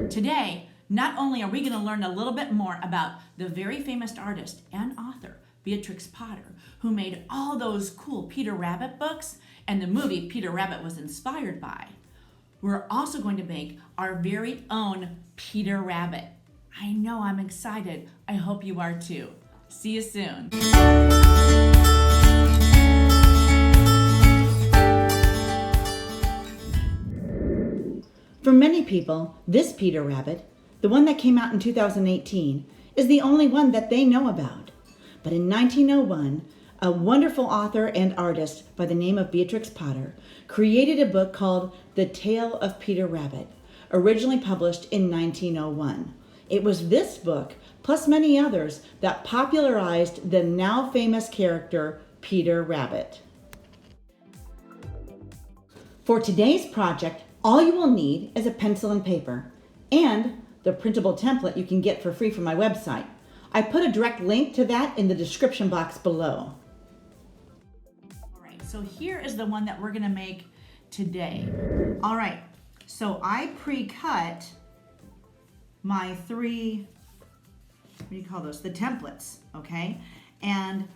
Today, not only are we going to learn a little bit more about the very famous artist and author, Beatrix Potter, who made all those cool Peter Rabbit books and the movie Peter Rabbit was inspired by. We're also going to make our very own Peter Rabbit. I know, I'm excited. I hope you are too. See you soon. For many people, this Peter Rabbit, the one that came out in 2018, is the only one that they know about. But in 1901, a wonderful author and artist by the name of Beatrix Potter created a book called The Tale of Peter Rabbit, originally published in 1901. It was this book, plus many others, that popularized the now famous character Peter Rabbit. For today's project, all you will need is a pencil and paper and the printable template you can get for free from my website. I put a direct link to that in the description box below. All right, so here is the one that we're gonna make today. All right, so I pre-cut my three, what do you call those? The templates, okay? And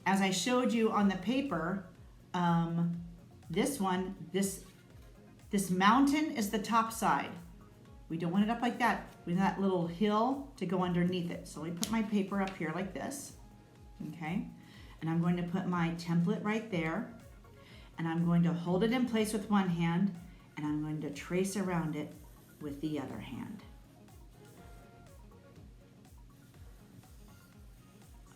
as I showed you on the paper, this mountain is the top side. We don't want it up like that. We want that little hill to go underneath it. So we put my paper up here like this, okay? And I'm going to put my template right there. And I'm going to hold it in place with one hand, and I'm going to trace around it with the other hand.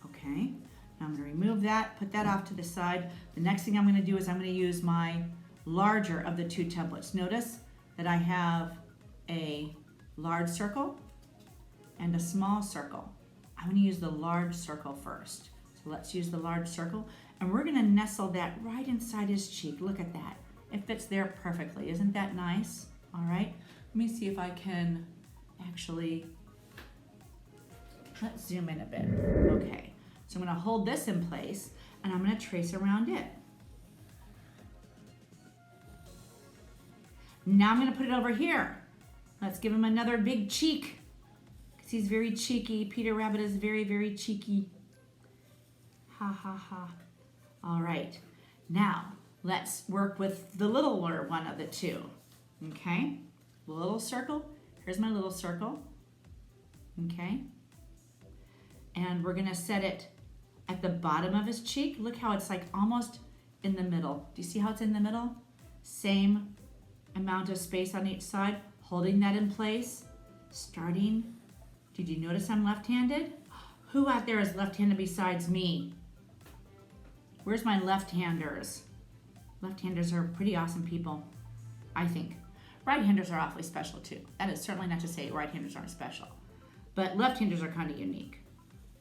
Okay, now I'm going to remove that, put that off to the side. The next thing I'm going to do is I'm going to use my larger of the two templates. Notice that I have a large circle and a small circle. I'm going to use the large circle first. So let's use the large circle, and we're going to nestle that right inside his cheek. Look at that. It fits there perfectly. Isn't that nice? All right, let me see if I can actually, let's zoom in a bit. Okay, so I'm going to hold this in place, and I'm going to trace around it. Now I'm going to put it over here. Let's give him another big cheek, because he's very cheeky. Peter Rabbit is very, very cheeky. Ha, ha, ha. All right. Now, let's work with the littler one of the two. Okay? Little circle. Here's my little circle. Okay? And we're going to set it at the bottom of his cheek. Look how it's like almost in the middle. Do you see how it's in the middle? Same amount of space on each side, holding that in place, starting. Did you notice I'm left-handed? Who out there is left-handed besides me? Where's my left-handers? Left-handers are pretty awesome people, I think. Right-handers are awfully special too. That is certainly not to say right-handers aren't special, but left-handers are kind of unique.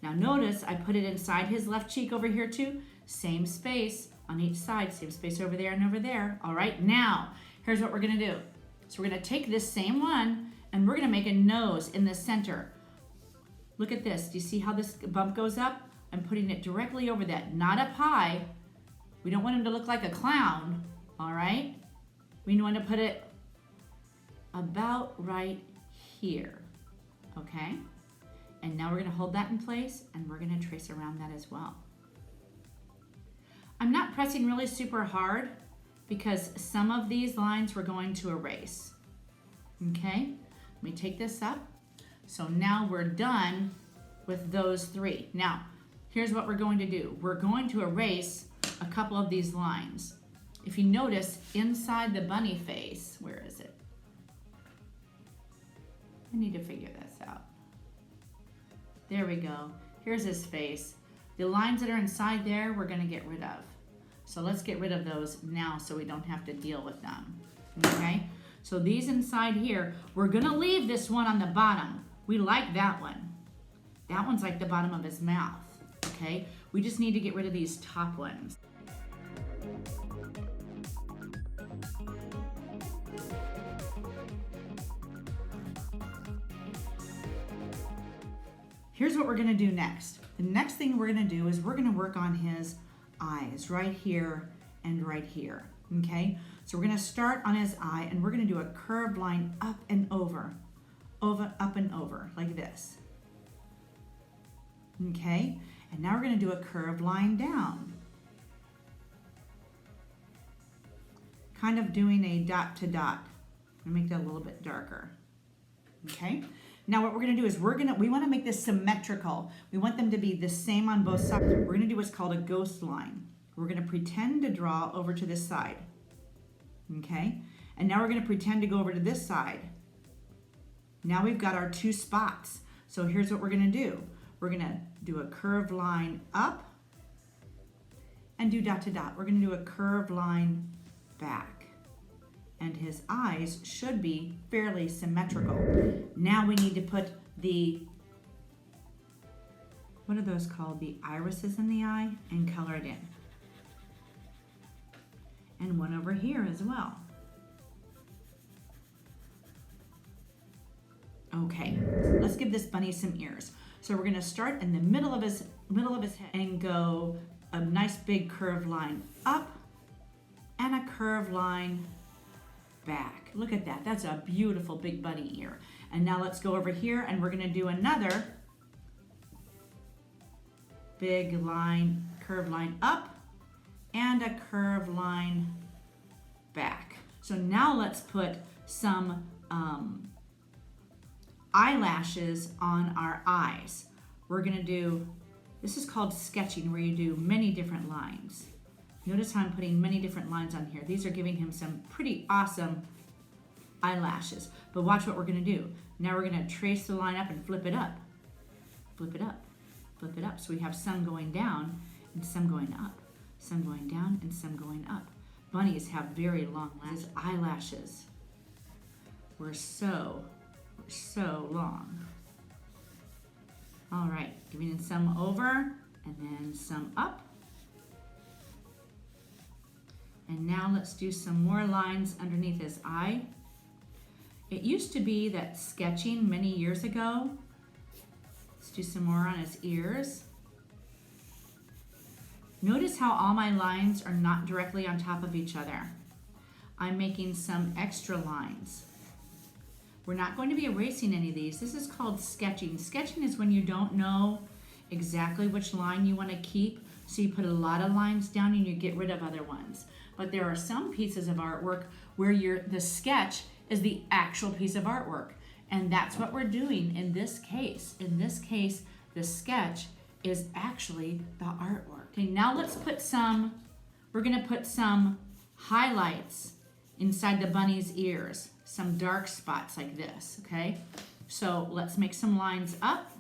Now notice I put it inside his left cheek over here too. Same space on each side, same space over there and over there. All right, now, here's what we're gonna do. So we're gonna take this same one and we're gonna make a nose in the center. Look at this, do you see how this bump goes up? I'm putting it directly over that, not up high. We don't want him to look like a clown, all right? We want to put it about right here, okay? And now we're gonna hold that in place and we're gonna trace around that as well. I'm not pressing really super hard because some of these lines we're going to erase. Okay, let me take this up. So now we're done with those three. Now, here's what we're going to do. We're going to erase a couple of these lines. If you notice, inside the bunny face, where is it? I need to figure this out. There we go. Here's his face. The lines that are inside there, we're gonna get rid of. So let's get rid of those now so we don't have to deal with them, okay? So these inside here, we're gonna leave this one on the bottom. We like that one. That one's like the bottom of his mouth, okay? We just need to get rid of these top ones. Here's what we're gonna do next. The next thing we're gonna do is we're gonna work on his eyes right here and right here, okay? So we're gonna start on his eye and we're gonna do a curved line up and over over, up and over, like this. Okay, and now we're going to do a curved line down. Kind of doing a dot to dot. I'm going to make that a little bit darker. Okay, now what we're going to do is we want to make this symmetrical. We want them to be the same on both sides. We're going to do what's called a ghost line. We're going to pretend to draw over to this side. Okay, and now we're going to pretend to go over to this side. Now we've got our two spots. So here's what we're going to do. We're going to do a curved line up and do dot to dot. We're going to do a curved line back. And his eyes should be fairly symmetrical. Now we need to put the, what are those called? The irises in the eye, and color it in. And one over here as well. Okay, let's give this bunny some ears. So we're gonna start in the middle of his head and go a nice big curved line up and a curved line back. Look at that, that's a beautiful big bunny ear. And now let's go over here and we're gonna do another big line, curved line up and a curved line back. So now let's put some eyelashes on our eyes. We're gonna do, this is called sketching, where you do many different lines. Notice how I'm putting many different lines on here. These are giving him some pretty awesome eyelashes. But watch what we're gonna do. Now we're gonna trace the line up and flip it up. Flip it up, flip it up. So we have some going down and some going up. Some going down and some going up. Bunnies have very long lashes. Eyelashes were so long. All right, giving some over and then some up. And now let's do some more lines underneath his eye. It used to be that sketching many years ago. Let's do some more on his ears. Notice how all my lines are not directly on top of each other. I'm making some extra lines. We're not going to be erasing any of these. This is called sketching. Sketching is when you don't know exactly which line you want to keep, so you put a lot of lines down and you get rid of other ones. But there are some pieces of artwork where the sketch is the actual piece of artwork. And that's what we're doing in this case. In this case, the sketch is actually the artwork. Okay, now let's put we're gonna put some highlights inside the bunny's ears, some dark spots like this, okay? So let's make some lines up.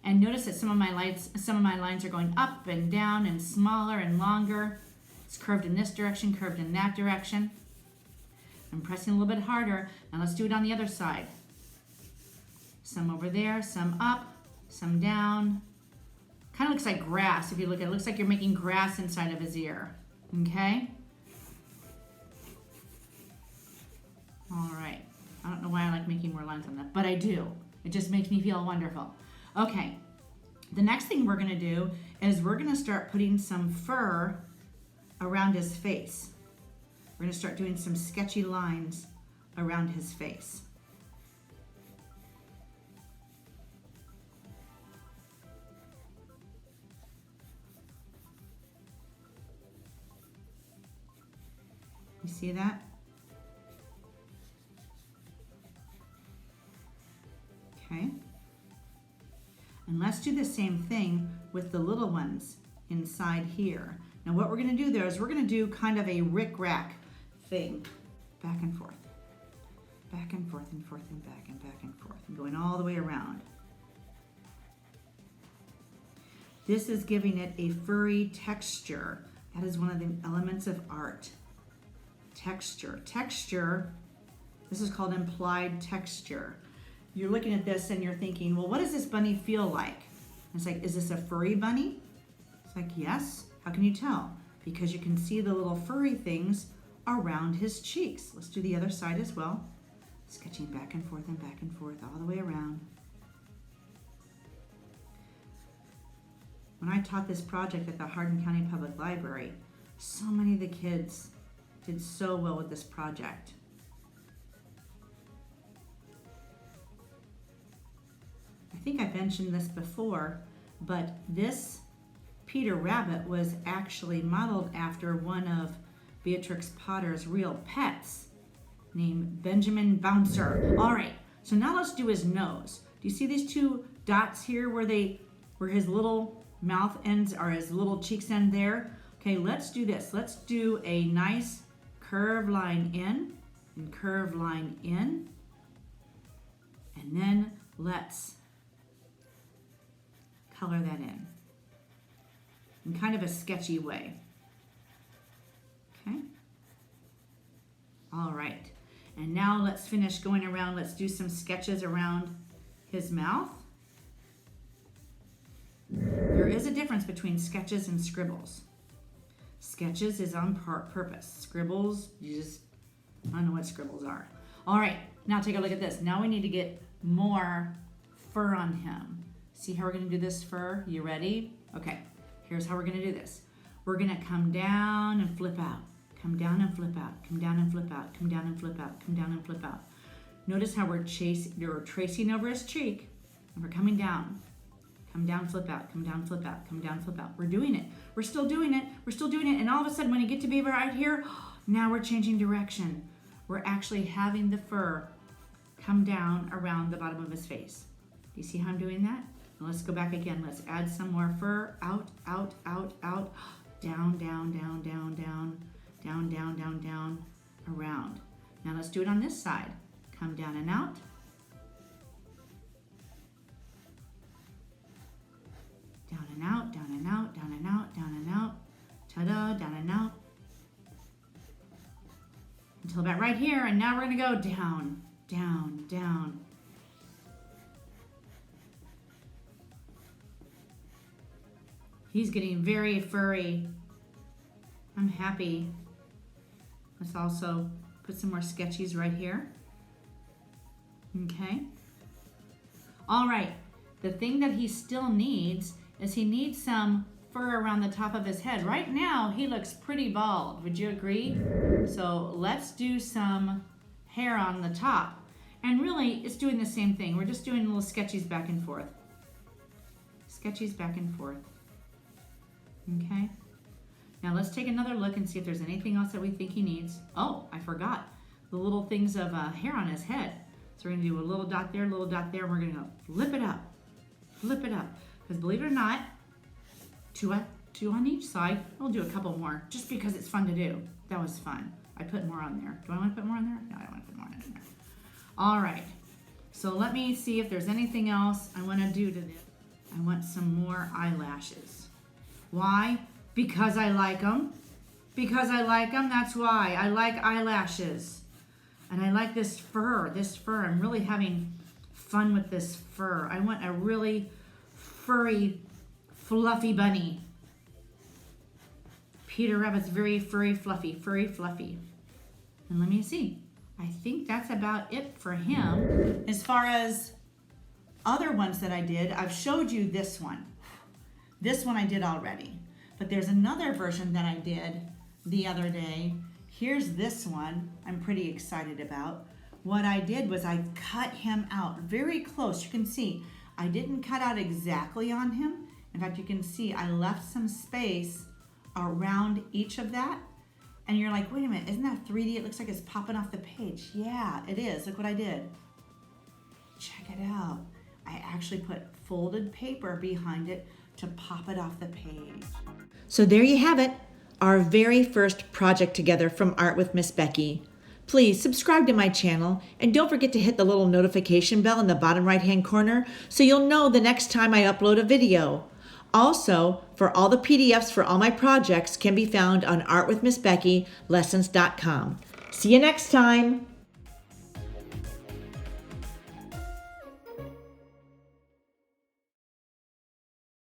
And notice that some of my lines are going up and down and smaller and longer. It's curved in this direction, curved in that direction. I'm pressing a little bit harder. Now let's do it on the other side. Some over there, some up, some down. Kind of looks like grass if you look at it. It looks like you're making grass inside of his ear, okay? All right, I don't know why I like making more lines on that, but I do. It just makes me feel wonderful. Okay, the next thing we're gonna do is we're gonna start putting some fur around his face. We're gonna start doing some sketchy lines around his face. You see that? Okay. And let's do the same thing with the little ones inside here. Now what we're gonna do there is we're gonna do kind of a rick-rack thing. Back and forth. Back and forth and forth and back and forth. And going all the way around. This is giving it a furry texture. That is one of the elements of art. Texture. Texture, this is called implied texture. You're looking at this and you're thinking, well, what does this bunny feel like? It's like, is this a furry bunny? It's like, yes. How can you tell? Because you can see the little furry things around his cheeks. Let's do the other side as well. Sketching back and forth all the way around. When I taught this project at the Hardin County Public Library, so many of the kids Did so well with this project. I think I mentioned this before, but this Peter Rabbit was actually modeled after one of Beatrix Potter's real pets named Benjamin Bouncer. All right, so now let's do his nose. Do you see these two dots here where his little mouth ends or his little cheeks end there? Okay, let's do this. Let's do a nice curved line in and curved line in. And then let's color that in kind of a sketchy way. Okay. All right. And now let's finish going around. Let's do some sketches around his mouth. There is a difference between sketches and scribbles. Sketches is on purpose. Scribbles, I don't know what scribbles are. All right, now take a look at this. Now we need to get more fur on him. See how we're gonna do this fur? You ready? Okay, here's how we're gonna do this. We're gonna come down and flip out. Come down and flip out, come down and flip out, come down and flip out, come down and flip out. Notice how we're tracing over his cheek, and we're coming down. Come down, flip out, come down, flip out, come down, flip out. We're doing it. We're still doing it. We're still doing it. And all of a sudden, when you get to be right here, now we're changing direction. We're actually having the fur come down around the bottom of his face. Do you see how I'm doing that? Now let's go back again. Let's add some more fur. Out, out, out, out. Down, down, down, down, down. Down, down, down, down, around. Now let's do it on this side. Come down and out. Down and out, down and out, down and out, down and out. Ta-da, down and out. Until about right here, and now we're gonna go down, down, down. He's getting very furry. I'm happy. Let's also put some more sketchies right here. Okay. All right. The thing that he still needs is he needs some fur around the top of his head. Right now, he looks pretty bald. Would you agree? So let's do some hair on the top. And really, it's doing the same thing. We're just doing little sketchies back and forth. Sketchies back and forth. Okay. Now let's take another look and see if there's anything else that we think he needs. Oh, I forgot. The little things of hair on his head. So we're gonna do a little dot there, and we're gonna go flip it up. Flip it up. Because believe it or not, two on each side. We'll do a couple more just because it's fun to do. That was fun. I put more on there. Do I want to put more on there? No, I don't want to put more on there. All right. So let me see if there's anything else I want to do to this. I want some more eyelashes. Why? Because I like them. Because I like them, that's why. I like eyelashes. And I like this fur. I'm really having fun with this fur. I want a really furry, fluffy bunny. Peter Rabbit's very furry, fluffy. And let me see. I think that's about it for him. As far as other ones that I did, I've showed you this one. This one I did already. But there's another version that I did the other day. Here's this one I'm pretty excited about. What I did was I cut him out very close. You can see I didn't cut out exactly on him. In fact, you can see I left some space around each of that. And you're like, wait a minute, isn't that 3D? It looks like it's popping off the page. Yeah, it is. Look what I did. Check it out. I actually put folded paper behind it to pop it off the page. So there you have it, our very first project together from Art with Miss Becky. Please subscribe to my channel and don't forget to hit the little notification bell in the bottom right-hand corner so you'll know the next time I upload a video. Also, for all the PDFs for all my projects can be found on artwithmissbeckylessons.com. See you next time.